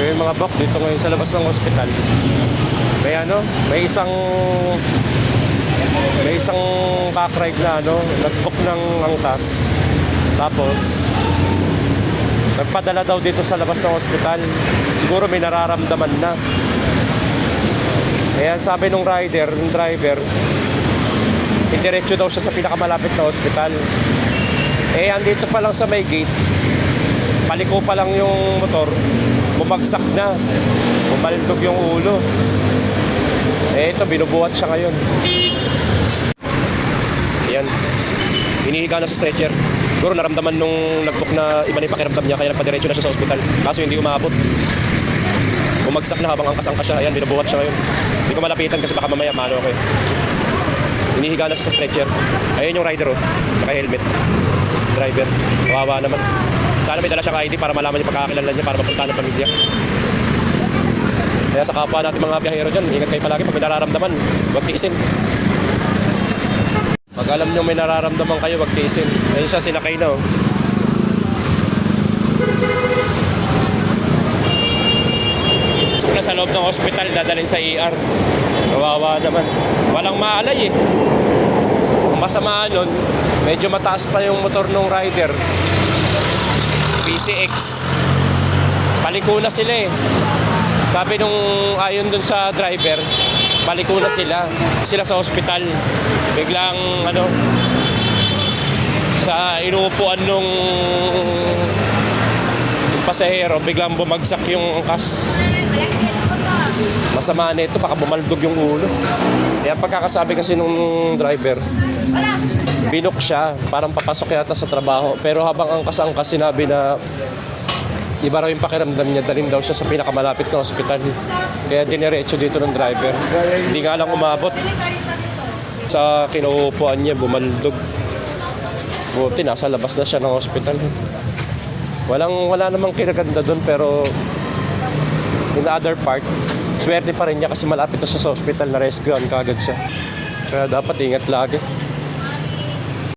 yung mga bak dito ngayon sa labas ng ospital. May ano, may isang backride na ano, nag-book ng angkas. Tapos nagpadala daw dito sa labas ng ospital. Siguro may nararamdaman na. Kaya sabi nung driver, diretso daw siya sa pinakamalapit na ospital. Eh, andito pa lang sa may gate, paliko pa lang yung motor, bumagsak na, bumaldog yung ulo. Eh, ito, binubuhat siya ngayon. Ayan, hinihiga na sa stretcher. Siguro naramdaman nung nag-book na iba na yung pakiramdam niya, kaya nagpadiretso na siya sa ospital. Kaso hindi umabot. Bumagsak na habang angkas-angkas siya. Ayan, binubuhat siya ngayon. Hindi ko malapitan kasi baka mamaya mano ako. Hinihiga na siya sa stretcher. Ayun yung rider, oh, naka-helmet. Driver, kawawa naman. Sana may dala siyang ID para malaman yung pagkakakilala niya, para mapunta ng pamilya. Kaya sa kapwa natin mga biyahero dyan, ingat kayo palagi pag may nararamdaman, huwag tiisin. Pag alam nyo may nararamdaman kayo, huwag tiisin. Ayun siya, sinakay na, oh. Na sa loob ng hospital, dadalhin sa ER. Kawawa naman. Walang maalay eh. Masama nun, medyo mataas pa yung motor ng rider. PCX. Paliko na sila eh. Sabi nung ayon dun sa driver, paliko na sila sa ospital. Biglang ano, sa inuupuan nung pasahero, biglang bumagsak yung angkas. Masama na ito, baka bumaldog yung ulo. Kaya pagkakasabi kasi nung driver, binok siya, parang papasok yata sa trabaho. Pero habang angkas-angkas, sinabi na iba raw yung pakiramdam niya, dalhin daw siya sa pinakamalapit na ospital. Kaya diniretso dito ng driver. Hindi nga lang umabot. Sa kinuupuan niya, bumaldog. Buti, nasa labas na siya ng ospital. Wala namang kinaganda doon, pero in the other part, swerte pa rin niya kasi malapit na siya sa ospital, na rescuean kagad siya. Kaya dapat ingat lagi.